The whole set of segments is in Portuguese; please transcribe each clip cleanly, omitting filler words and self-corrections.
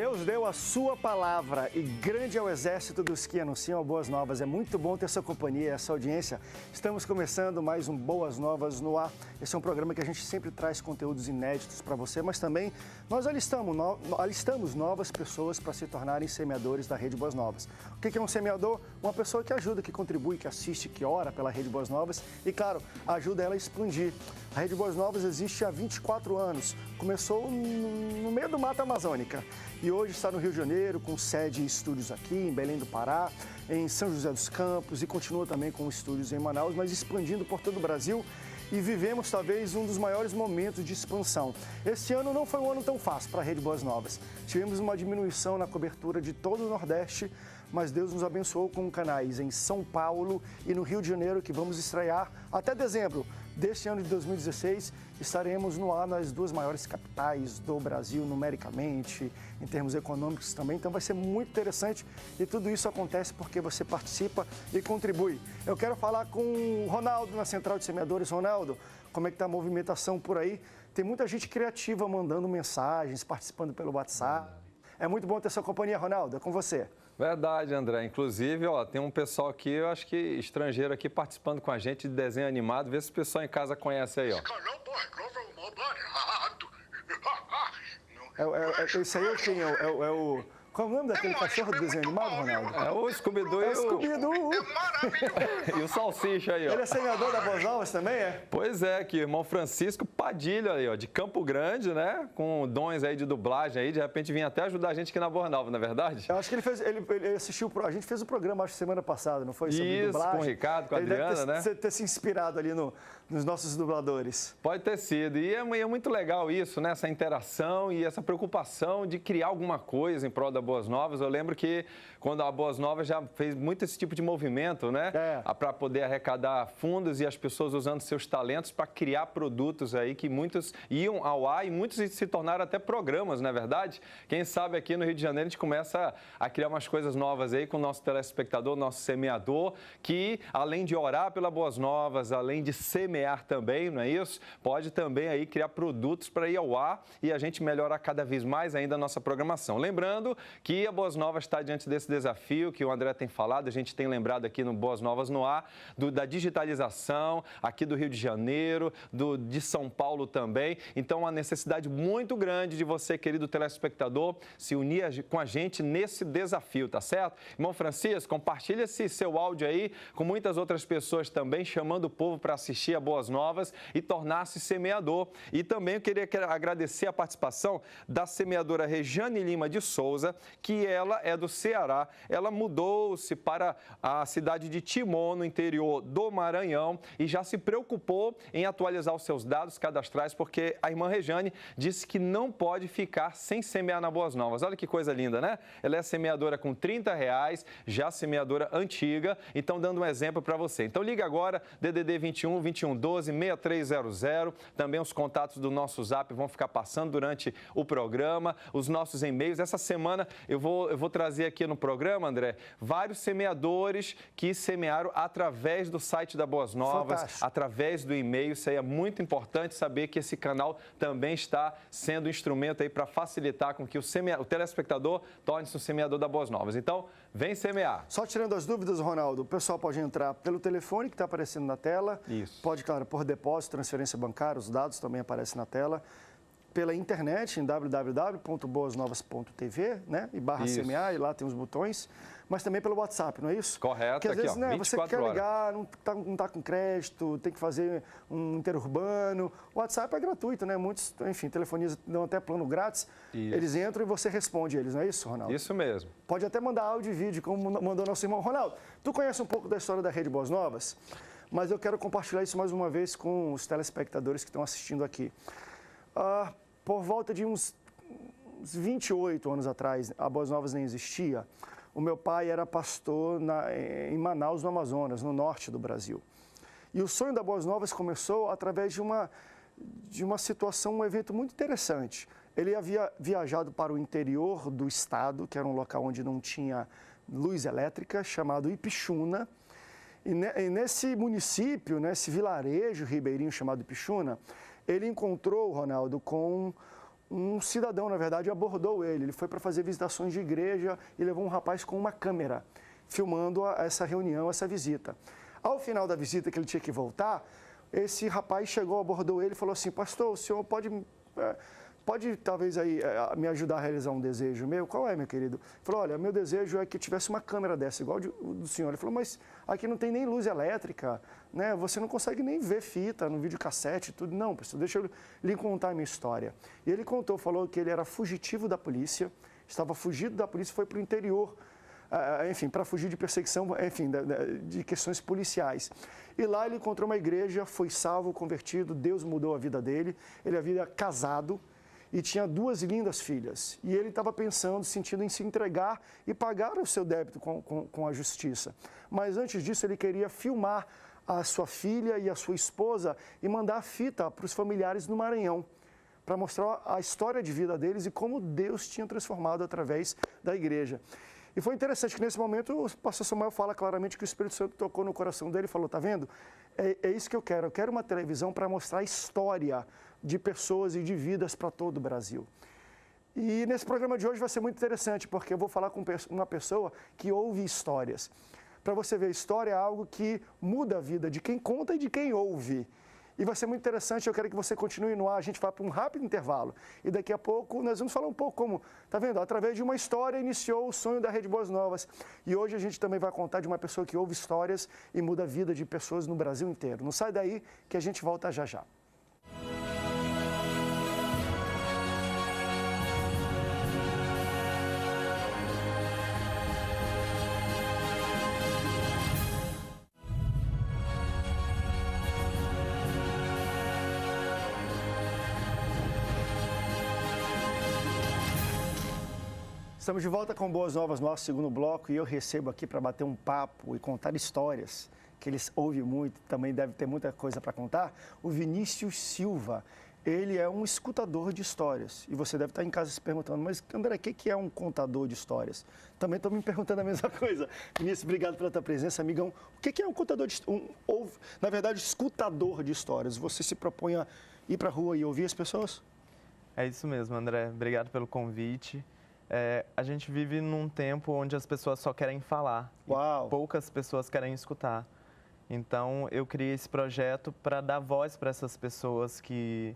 Deus deu a sua palavra e grande é o exército dos que anunciam boas novas. É muito bom ter sua companhia, essa audiência. Estamos começando mais um Boas Novas no Ar. Esse é um programa que a gente sempre traz conteúdos inéditos para você, mas também nós alistamos novas pessoas para se tornarem semeadores da Rede Boas Novas. O que é um semeador? Uma pessoa que ajuda, que contribui, que assiste, que ora pela Rede Boas Novas e, claro, ajuda ela a expandir. A Rede Boas Novas existe há 24 anos. Começou no meio do Mata Amazônica. E hoje está no Rio de Janeiro, com sede em estúdios aqui, em Belém do Pará, em São José dos Campos e continua também com estúdios em Manaus, mas expandindo por todo o Brasil e vivemos talvez um dos maiores momentos de expansão. Esse ano não foi um ano tão fácil para a Rede Boas Novas. Tivemos uma diminuição na cobertura de todo o Nordeste, mas Deus nos abençoou com canais em São Paulo e no Rio de Janeiro que vamos estrear até dezembro deste ano de 2016. Estaremos no ar nas duas maiores capitais do Brasil, numericamente, em termos econômicos também. Então vai ser muito interessante e tudo isso acontece porque você participa e contribui. Eu quero falar com o Ronaldo na Central de Semeadores. Ronaldo, como é que está a movimentação por aí? Tem muita gente criativa mandando mensagens, participando pelo WhatsApp. É muito bom ter sua companhia, Ronaldo. É com você. Verdade, André. Inclusive, tem um pessoal aqui, eu acho que estrangeiro aqui, participando com a gente de desenho animado. Vê se o pessoal em casa conhece aí, ó. Esse aí é quem? Qual é o nome daquele cachorro do desenho animado, Ronaldo? É o Scooby-Doo É o Scooby-Doo. E o Salsicha aí, ó. Ele é semeador da Boas Novas também, é? Pois é, aqui, irmão Francisco Padilha aí, ó, de Campo Grande, né? Com dons aí de dublagem aí, de repente vinha até ajudar a gente aqui na Boas Novas, não é verdade? Eu acho que ele assistiu, a gente fez o programa, acho, semana passada, não foi? Sobre Isso, dublagem. com o Ricardo, com a Adriana, né? Ter se inspirado ali nos nossos dubladores. Pode ter sido. E é muito legal isso, né? Essa interação e essa preocupação de criar alguma coisa em prol da Boas Novas. Eu lembro que quando a Boas Novas já fez muito esse tipo de movimento, né? Para poder arrecadar fundos e as pessoas usando seus talentos para criar produtos aí que muitos iam ao ar e muitos se tornaram até programas, não é verdade? Quem sabe aqui no Rio de Janeiro a gente começa a criar umas coisas novas aí com o nosso telespectador, nosso semeador, que além de orar pela Boas Novas, além de semear também, não é isso? Pode também aí criar produtos para ir ao ar e a gente melhorar cada vez mais ainda a nossa programação. Lembrando que a Boas Novas está diante desse desafio que o André tem falado, a gente tem lembrado aqui no Boas Novas no Ar, da digitalização aqui do Rio de Janeiro, de São Paulo também. Então, uma necessidade muito grande de você, querido telespectador, se unir com a gente nesse desafio, tá certo? Irmão Francisco, compartilha esse seu áudio aí com muitas outras pessoas também, chamando o povo para assistir a Boas Novas e tornar-se semeador. E também eu queria agradecer a participação da semeadora Rejane Lima de Souza, que ela é do Ceará. Ela mudou-se para a cidade de Timon, no interior do Maranhão, e já se preocupou em atualizar os seus dados cadastrais, porque a irmã Rejane disse que não pode ficar sem semear na Boas Novas. Olha que coisa linda, né? Ela é semeadora com R$30, já semeadora antiga, então dando um exemplo para você. Então liga agora, DDD 21 2112 6300, também os contatos do nosso Zap vão ficar passando durante o programa, os nossos e-mails. Essa semana eu vou trazer aqui no programa, André, vários semeadores que semearam através do site da Boas Novas, fantástico, através do e-mail. Isso aí é muito importante saber que esse canal também está sendo um instrumento aí para facilitar com que o telespectador torne-se um semeador da Boas Novas. Então, vem semear. Só tirando as dúvidas, Ronaldo, o pessoal pode entrar pelo telefone que está aparecendo na tela. Isso. Pode, claro, por depósito, transferência bancária, os dados também aparecem na tela. Pela internet, em www.boasnovas.tv, né? E /semear, e lá tem os botões. Mas também pelo WhatsApp, não é isso? Correto. Porque às vezes, né, você quer horas. ligar, não tá com crédito, tem que fazer um interurbano. O WhatsApp é gratuito, né? Muitos, enfim, telefonias dão até plano grátis. Isso. Eles entram e você responde eles, não é isso, Ronaldo? Isso mesmo. Pode até mandar áudio e vídeo, como mandou nosso irmão. Ronaldo, tu conhece um pouco da história da Rede Boas Novas? Mas eu quero compartilhar isso mais uma vez com os telespectadores que estão assistindo aqui. Por volta de uns 28 anos atrás, a Boas Novas nem existia. O meu pai era pastor em Manaus, no Amazonas, no norte do Brasil. E o sonho da Boas Novas começou através de uma situação, um evento muito interessante. Ele havia viajado para o interior do estado, que era um local onde não tinha luz elétrica, chamado Ipixuna. E nesse município, nesse vilarejo ribeirinho chamado Ipixuna, ele encontrou, Ronaldo, com um cidadão, na verdade, abordou ele. Ele foi para fazer visitações de igreja e levou um rapaz com uma câmera, filmando essa reunião, essa visita. Ao final da visita, que ele tinha que voltar, esse rapaz chegou, abordou ele e falou assim: pastor, o senhor pode talvez aí me ajudar a realizar um desejo meu? Qual é, meu querido? Ele falou: olha, meu desejo é que tivesse uma câmera dessa, igual o do senhor. Ele falou: mas aqui não tem nem luz elétrica, né? Você não consegue nem ver fita no videocassete e tudo. Não, pastor, deixa eu lhe contar a minha história. E ele contou, falou que ele era fugitivo da polícia, estava fugido da polícia e foi para o interior, enfim, para fugir de perseguição, enfim, de questões policiais. E lá ele encontrou uma igreja, foi salvo, convertido, Deus mudou a vida dele, ele havia casado e tinha 2 lindas filhas. E ele estava pensando, sentindo em se entregar e pagar o seu débito com a justiça. Mas antes disso, ele queria filmar a sua filha e a sua esposa e mandar a fita para os familiares no Maranhão, para mostrar a história de vida deles e como Deus tinha transformado através da igreja. E foi interessante que nesse momento o pastor Samuel fala claramente que o Espírito Santo tocou no coração dele e falou: tá vendo? É isso que eu quero uma televisão para mostrar a história de pessoas e de vidas para todo o Brasil. E nesse programa de hoje vai ser muito interessante, porque eu vou falar com uma pessoa que ouve histórias. Para você ver, história é algo que muda a vida de quem conta e de quem ouve. E vai ser muito interessante, eu quero que você continue no ar, a gente vai para um rápido intervalo. E daqui a pouco nós vamos falar um pouco como, tá vendo? Através de uma história iniciou o sonho da Rede Boas Novas. E hoje a gente também vai contar de uma pessoa que ouve histórias e muda a vida de pessoas no Brasil inteiro. Não sai daí que a gente volta já já. Estamos de volta com Boas Novas, nosso segundo bloco, e eu recebo aqui para bater um papo e contar histórias, que eles ouvem muito, também deve ter muita coisa para contar, o Vinícius Silva. Ele é um escutador de histórias. E você deve estar em casa se perguntando: mas André, o que é um contador de histórias? Também estou me perguntando a mesma coisa. Vinícius, obrigado pela tua presença, amigão. O que é um contador de histórias? Na verdade, escutador de histórias. Você se propõe a ir para a rua e ouvir as pessoas? É isso mesmo, André. Obrigado pelo convite. A gente vive num tempo onde as pessoas só querem falar. Uau. E poucas pessoas querem escutar. Então, eu criei esse projeto para dar voz para essas pessoas que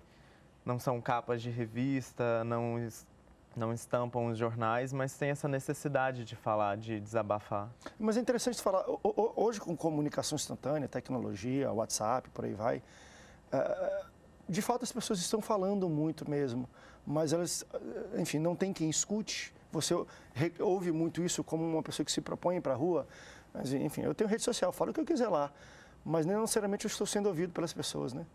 não são capas de revista, não estampam os jornais, mas têm essa necessidade de falar, de desabafar. Mas é interessante falar, hoje com comunicação instantânea, tecnologia, WhatsApp, por aí vai, de fato as pessoas estão falando muito mesmo, mas elas, enfim, não tem quem escute. Você ouve muito isso como uma pessoa que se propõe para a rua, mas enfim, eu tenho rede social, falo o que eu quiser lá, mas não necessariamente eu estou sendo ouvido pelas pessoas, né?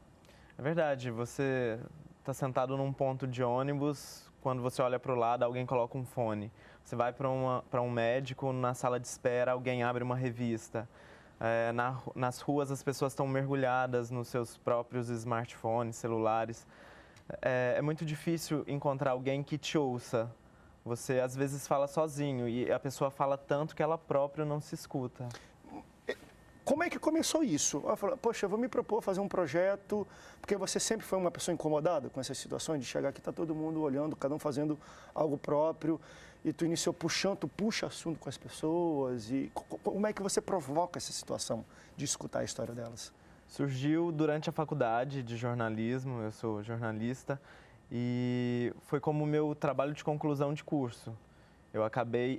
É verdade, você está sentado num ponto de ônibus, quando você olha para o lado, alguém coloca um fone. Você vai para um médico, na sala de espera, alguém abre uma revista. Nas ruas, as pessoas estão mergulhadas nos seus próprios smartphones, celulares. É muito difícil encontrar alguém que te ouça. Você, às vezes, fala sozinho e a pessoa fala tanto que ela própria não se escuta. Como é que começou isso? Eu falei: poxa, eu vou me propor a fazer um projeto, porque você sempre foi uma pessoa incomodada com essas situações de chegar aqui, está todo mundo olhando, cada um fazendo algo próprio, e tu iniciou tu puxa assunto com as pessoas, e como é que você provoca essa situação de escutar a história delas? Surgiu durante a faculdade de jornalismo, eu sou jornalista, e foi como meu trabalho de conclusão de curso.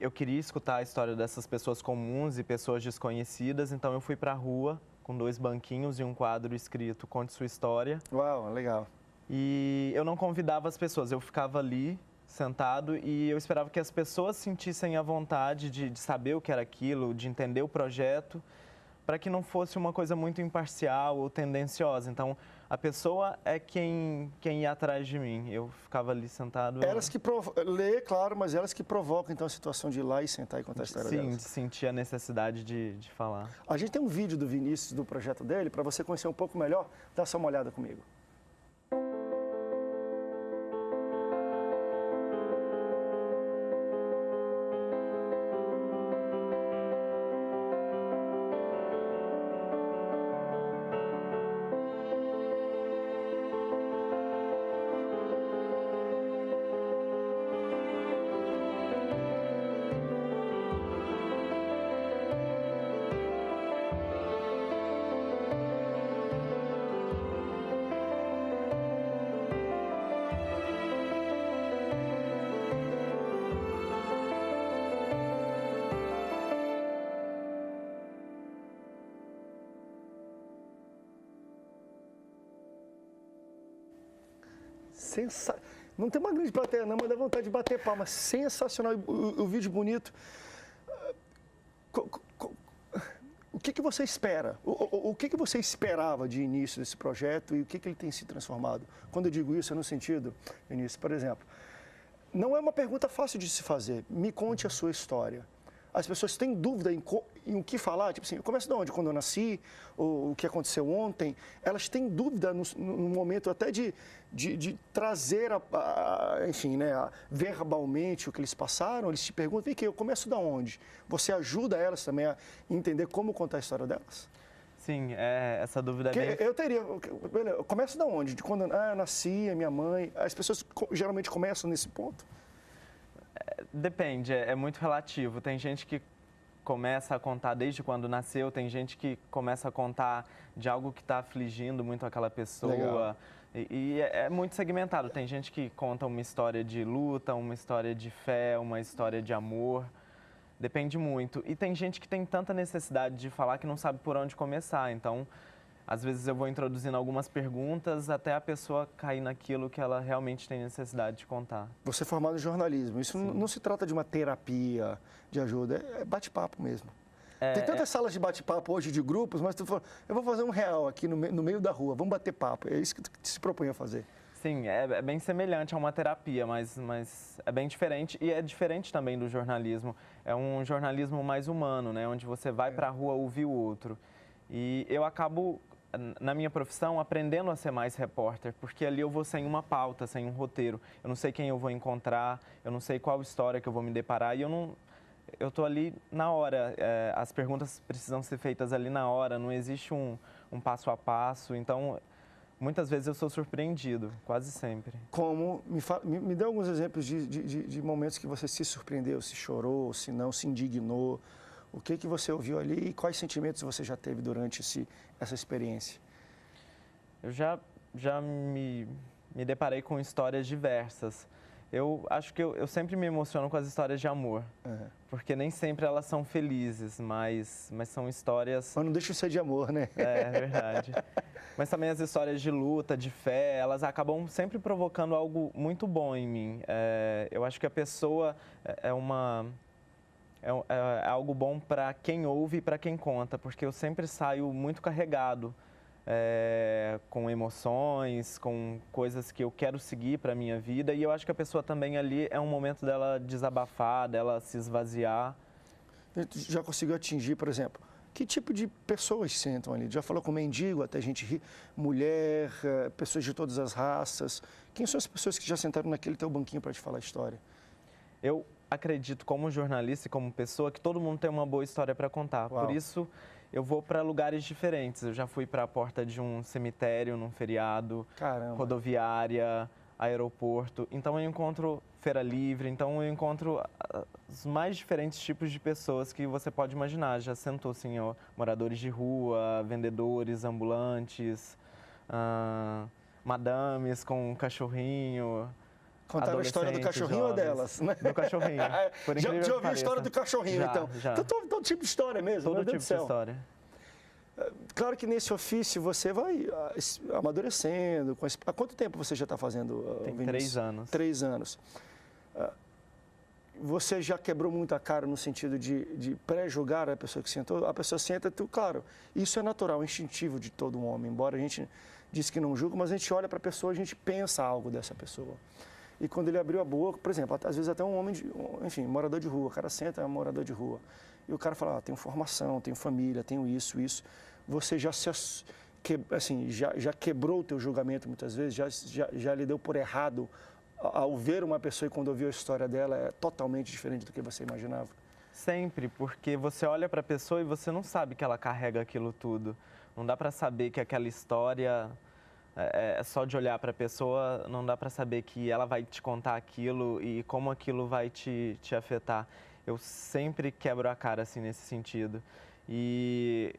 Eu queria escutar a história dessas pessoas comuns e pessoas desconhecidas, então eu fui para a rua com 2 banquinhos e um quadro escrito "Conte sua história". Uau, legal. E eu não convidava as pessoas, eu ficava ali sentado e eu esperava que as pessoas sentissem a vontade de saber o que era aquilo, de entender o projeto, para que não fosse uma coisa muito imparcial ou tendenciosa. Então, a pessoa é quem ia atrás de mim. Eu ficava ali sentado. Elas que lê, claro, mas elas que provocam então a situação de ir lá e sentar e contar a história delas. Sim, de sentir a necessidade de falar. A gente tem um vídeo do Vinícius, do projeto dele, para você conhecer um pouco melhor. Dá só uma olhada comigo. Não tem uma grande plateia não, mas dá vontade de bater palma. Sensacional, o vídeo bonito. O que você espera? O que você esperava de início desse projeto e o que ele tem se transformado? Quando eu digo isso, é no sentido, Vinícius, por exemplo, não é uma pergunta fácil de se fazer. Me conte a sua história. As pessoas têm dúvida em o que falar, tipo assim, eu começo de onde? Quando eu nasci, ou o que aconteceu ontem. Elas têm dúvida no momento até de trazer, enfim, né, verbalmente o que eles passaram. Eles te perguntam, vem aqui, eu começo de onde? Você ajuda elas também a entender como contar a história delas? Sim, essa dúvida é bem... Eu começo de onde? De quando eu nasci, a minha mãe. As pessoas geralmente começam nesse ponto? Depende, é muito relativo. Tem gente que começa a contar desde quando nasceu, tem gente que começa a contar de algo que está afligindo muito aquela pessoa. Legal. E é muito segmentado. Tem gente que conta uma história de luta, uma história de fé, uma história de amor. Depende muito. E tem gente que tem tanta necessidade de falar que não sabe por onde começar. Então, às vezes eu vou introduzindo algumas perguntas até a pessoa cair naquilo que ela realmente tem necessidade de contar. Você é formado em jornalismo. Isso não se trata de uma terapia de ajuda, é bate-papo mesmo. Tem tantas salas de bate-papo hoje de grupos, mas tu falou, eu vou fazer um real aqui no meio da rua, vamos bater papo. É isso que tu se propõe a fazer. Sim, é bem semelhante a uma terapia, mas é bem diferente e é diferente também do jornalismo. É um jornalismo mais humano, né? Onde você vai para a rua ouvir o outro. E eu acabo, na minha profissão, aprendendo a ser mais repórter, porque ali eu vou sem uma pauta, sem um roteiro. Eu não sei quem eu vou encontrar, eu não sei qual história que eu vou me deparar e eu estou ali na hora. As perguntas precisam ser feitas ali na hora, não existe um passo a passo. Então, muitas vezes eu sou surpreendido, quase sempre. Como? Me dê alguns exemplos de momentos que você se surpreendeu, se chorou, se não, se indignou. O que você ouviu ali e quais sentimentos você já teve durante essa experiência? Eu já me deparei com histórias diversas. Eu acho que eu sempre me emociono com as histórias de amor, porque nem sempre elas são felizes, mas são histórias... Mas não deixa de ser de amor, né? É verdade. Mas também as histórias de luta, de fé, elas acabam sempre provocando algo muito bom em mim. Eu acho que a pessoa é algo bom para quem ouve e para quem conta, porque eu sempre saio muito carregado, com emoções, com coisas que eu quero seguir para a minha vida. E eu acho que a pessoa também ali é um momento dela desabafar, dela se esvaziar. Já conseguiu atingir, por exemplo, que tipo de pessoas sentam ali? Já falou com mendigo, até gente mulher, pessoas de todas as raças. Quem são as pessoas que já sentaram naquele teu banquinho para te falar a história? Eu acredito, como jornalista e como pessoa, que todo mundo tem uma boa história para contar. Uau. Por isso, eu vou para lugares diferentes. Eu já fui para a porta de um cemitério num feriado, Caramba. rodoviária, aeroporto. Então, eu encontro feira livre, então eu encontro os mais diferentes tipos de pessoas que você pode imaginar. Já sentou, assim, moradores de rua, vendedores, ambulantes, madames com um cachorrinho. Contaram a história do cachorrinho ou delas? Né? Do cachorrinho. Já ouviu a história do cachorrinho, então? Já. Então, todo tipo de história mesmo, todo tipo de história. Claro que nesse ofício você vai amadurecendo. Há quanto tempo você já está fazendo? Tem 3 anos. 3 anos. Você já quebrou muito a cara no sentido de pré-julgar a pessoa que sentou? A pessoa senta, claro, isso é natural, instintivo de todo homem. Embora a gente diz que não julga, mas a gente olha para a pessoa, a gente pensa algo dessa pessoa. E quando ele abriu a boca, por exemplo, às vezes até um homem, enfim, morador de rua, o cara senta, é um morador de rua. E o cara fala, tenho formação, tenho família, tenho isso. Você já já quebrou o teu julgamento muitas vezes, já lhe deu por errado ao ver uma pessoa e quando ouviu a história dela é totalmente diferente do que você imaginava? Sempre, porque você olha para a pessoa e você não sabe que ela carrega aquilo tudo. Não dá para saber que aquela história... só de olhar para a pessoa, não dá para saber que ela vai te contar aquilo e como aquilo vai te afetar. Eu sempre quebro a cara, assim, nesse sentido. E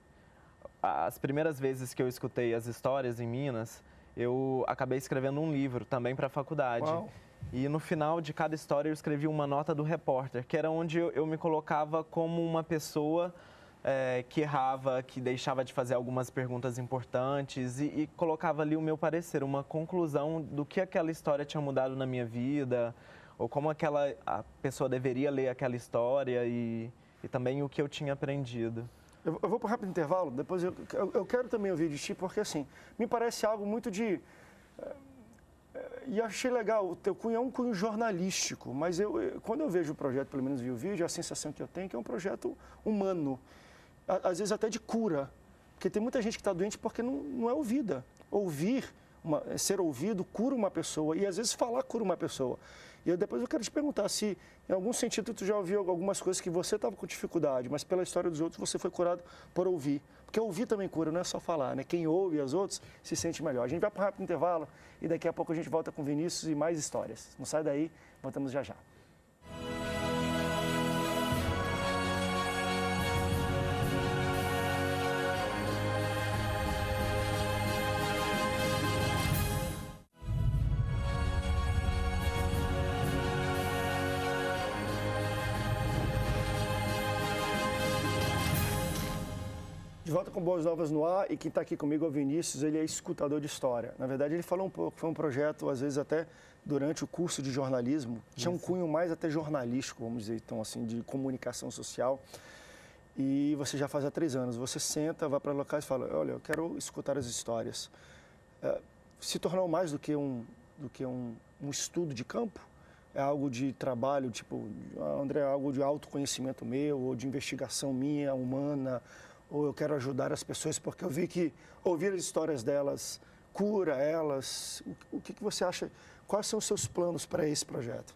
as primeiras vezes que eu escutei as histórias em Minas, eu acabei escrevendo um livro também para a faculdade. Uau. E no final de cada história eu escrevi uma nota do repórter, que era onde eu me colocava como uma pessoa que errava, que deixava de fazer algumas perguntas importantes e colocava ali o meu parecer, uma conclusão do que aquela história tinha mudado na minha vida, ou como a pessoa deveria ler aquela história e também o que eu tinha aprendido. Eu vou para um rápido intervalo, depois eu quero também ouvir de ti, porque assim, me parece algo muito de... E achei legal, o teu cunho é um cunho jornalístico, mas quando eu vejo o projeto, pelo menos vi o vídeo, a sensação que eu tenho é que é um projeto humano, às vezes até de cura, porque tem muita gente que está doente porque não é ouvida. Ser ouvido cura uma pessoa e às vezes falar cura uma pessoa. E depois eu quero te perguntar se, em algum sentido, tu já ouviu algumas coisas que você estava com dificuldade, mas pela história dos outros você foi curado por ouvir. Porque ouvir também cura, não é só falar, né? Quem ouve os outros se sente melhor. A gente vai para um rápido intervalo e daqui a pouco a gente volta com Vinícius e mais histórias. Não sai daí, voltamos já já. De volta com Boas Novas no ar, e quem está aqui comigo é o Vinícius, ele é escutador de história. Na verdade, ele falou um pouco, foi um projeto, às vezes até durante o curso de jornalismo, tinha um cunho mais até jornalístico, vamos dizer, então assim, de comunicação social. E você já faz há 3 anos, você senta, vai para locais e fala, olha, eu quero escutar as histórias. Se tornou mais do que um estudo de campo? É algo de trabalho, tipo, André, é algo de autoconhecimento meu, ou de investigação minha, humana, ou eu quero ajudar as pessoas porque eu vi que ouvir as histórias delas cura elas. O que você acha? Quais são os seus planos para esse projeto?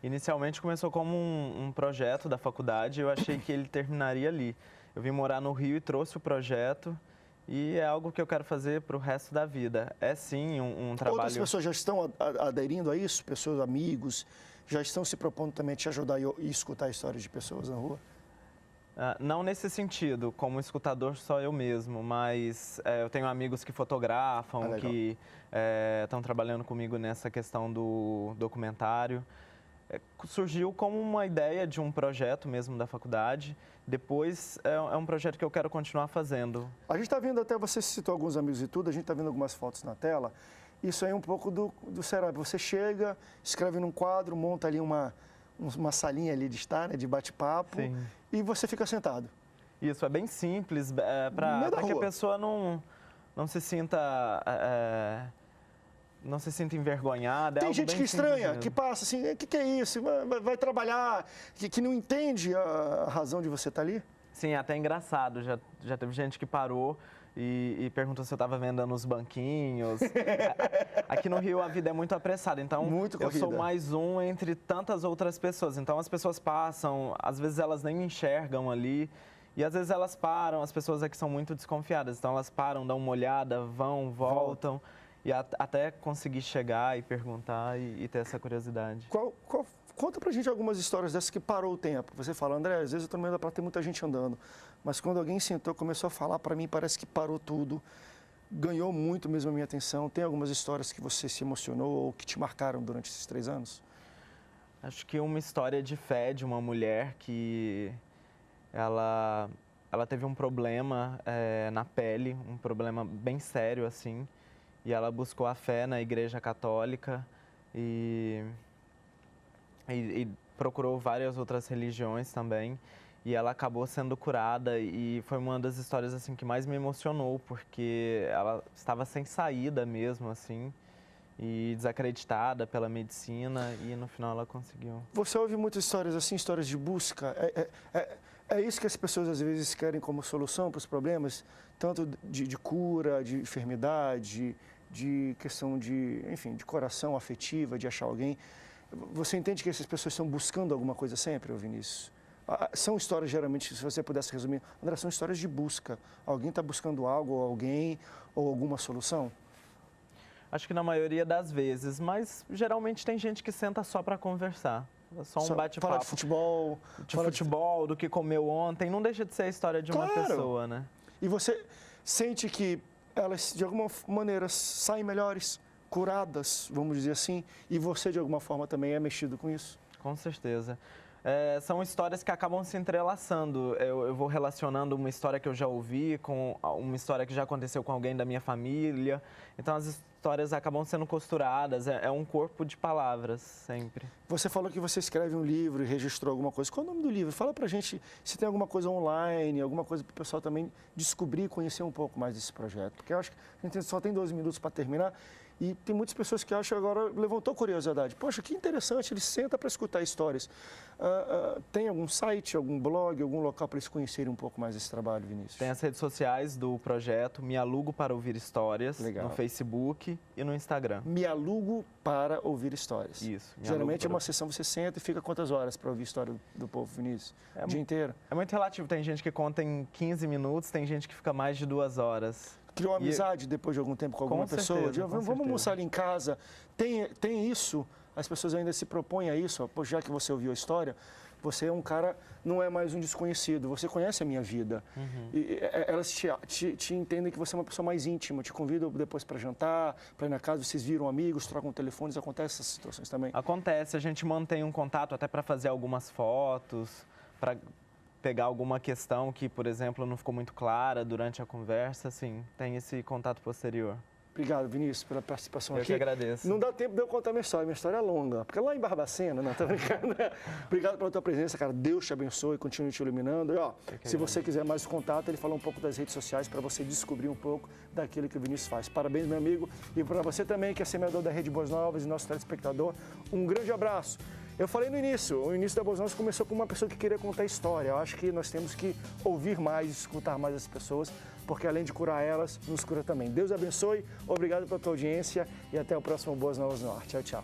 Inicialmente começou como um projeto da faculdade, eu achei que ele terminaria ali. Eu vim morar no Rio e trouxe o projeto e é algo que eu quero fazer para o resto da vida. É sim um trabalho... Outras pessoas já estão aderindo a isso? Pessoas, amigos, já estão se propondo também a te ajudar e escutar histórias de pessoas na rua? Não nesse sentido, como escutador só eu mesmo, mas eu tenho amigos que fotografam, que estão trabalhando comigo nessa questão do documentário. Surgiu como uma ideia de um projeto mesmo da faculdade, depois é um projeto que eu quero continuar fazendo. A gente está vendo, até você citou alguns amigos e tudo, a gente está vendo algumas fotos na tela, isso aí é um pouco do Serap. Você chega, escreve num quadro, monta ali uma salinha ali de estar, né, de bate-papo, e você fica sentado. Isso, é bem simples, para que a pessoa não se sinta envergonhada. Tem gente que estranha, que passa assim, o que é isso? Vai trabalhar, que não entende a razão de você estar ali? Sim, é até engraçado, já teve gente que parou e perguntou se eu estava vendendo nos banquinhos. Aqui no Rio a vida é muito apressada, então eu sou mais um entre tantas outras pessoas. Então as pessoas passam, às vezes elas nem me enxergam ali, e às vezes elas param, as pessoas aqui são muito desconfiadas, então elas param, dão uma olhada, vão, voltam, e até conseguir chegar e perguntar e ter essa curiosidade. Conta pra gente algumas histórias dessas que parou o tempo. Você fala, André, às vezes eu tô no meio da praia, tem muita gente andando. Mas quando alguém sentou, começou a falar, para mim parece que parou tudo. Ganhou muito mesmo a minha atenção. Tem algumas histórias que você se emocionou ou que te marcaram durante esses 3 anos? Acho que uma história de fé de uma mulher que ela teve um problema na pele, um problema bem sério assim. E ela buscou a fé na Igreja Católica e procurou várias outras religiões também, e ela acabou sendo curada, e foi uma das histórias assim que mais me emocionou, porque ela estava sem saída mesmo, assim, e desacreditada pela medicina, e no final ela conseguiu. Você ouve muitas histórias assim, histórias de busca, é isso que as pessoas às vezes querem como solução para os problemas, tanto de cura, de enfermidade, de questão de, enfim, de coração afetiva, de achar alguém. Você entende que essas pessoas estão buscando alguma coisa sempre, Vinícius? São histórias, geralmente, se você pudesse resumir, André, são histórias de busca. Alguém está buscando algo, ou alguém, ou alguma solução? Acho que na maioria das vezes, mas geralmente tem gente que senta só para conversar. Só um bate-papo. Fala de futebol. Futebol, do que comeu ontem. Não deixa de ser a história de uma pessoa, né? E você sente que elas, de alguma maneira, saem melhores, curadas, vamos dizer assim, e você, de alguma forma, também é mexido com isso? Com certeza. São histórias que acabam se entrelaçando. Eu vou relacionando uma história que eu já ouvi com uma história que já aconteceu com alguém da minha família. Então, as histórias acabam sendo costuradas. É um corpo de palavras, sempre. Você falou que você escreve um livro e registrou alguma coisa. Qual é o nome do livro? Fala pra gente se tem alguma coisa online, alguma coisa para o pessoal também descobrir e conhecer um pouco mais desse projeto. Porque eu acho que a gente só tem 12 minutos para terminar. E tem muitas pessoas que acham agora, levantou curiosidade. Poxa, que interessante, ele senta para escutar histórias. Tem algum site, algum blog, algum local para eles conhecerem um pouco mais desse trabalho, Vinícius? Tem as redes sociais do projeto Me Alugo para Ouvir Histórias, Legal. No Facebook e no Instagram. Me Alugo para Ouvir Histórias. Isso. Geralmente é uma sessão, você senta e fica quantas horas para ouvir história do povo, Vinícius? O dia inteiro? É muito relativo. Tem gente que conta em 15 minutos, tem gente que fica mais de 2 horas. Criou amizade depois de algum tempo com alguma pessoa? Vamos almoçar ali em casa. Tem isso? As pessoas ainda se propõem a isso. Pô, já que você ouviu a história, você é um cara, não é mais um desconhecido. Você conhece a minha vida. E elas te entendem que você é uma pessoa mais íntima. Te convidam depois para jantar, para ir na casa. Vocês viram amigos, trocam telefones. Acontece essas situações também? Acontece. A gente mantém um contato até para fazer algumas fotos, para pegar alguma questão que, por exemplo, não ficou muito clara durante a conversa, assim, tem esse contato posterior. Obrigado, Vinícius, pela participação aqui. Eu que agradeço. Não dá tempo de eu contar minha história é longa, porque lá em Barbacena, não, tô brincando. Obrigado pela tua presença, cara, Deus te abençoe, continue te iluminando. E, ó, se você quiser mais contato, ele falou um pouco das redes sociais para você descobrir um pouco daquilo que o Vinícius faz. Parabéns, meu amigo, e para você também, que é semeador da Rede Boas Novas e nosso telespectador, um grande abraço. Eu falei no início, o início da Boas Novas começou com uma pessoa que queria contar história. Eu acho que nós temos que ouvir mais, escutar mais as pessoas, porque além de curar elas, nos cura também. Deus abençoe, obrigado pela tua audiência e até o próximo Boas Novas no Ar. Tchau, tchau.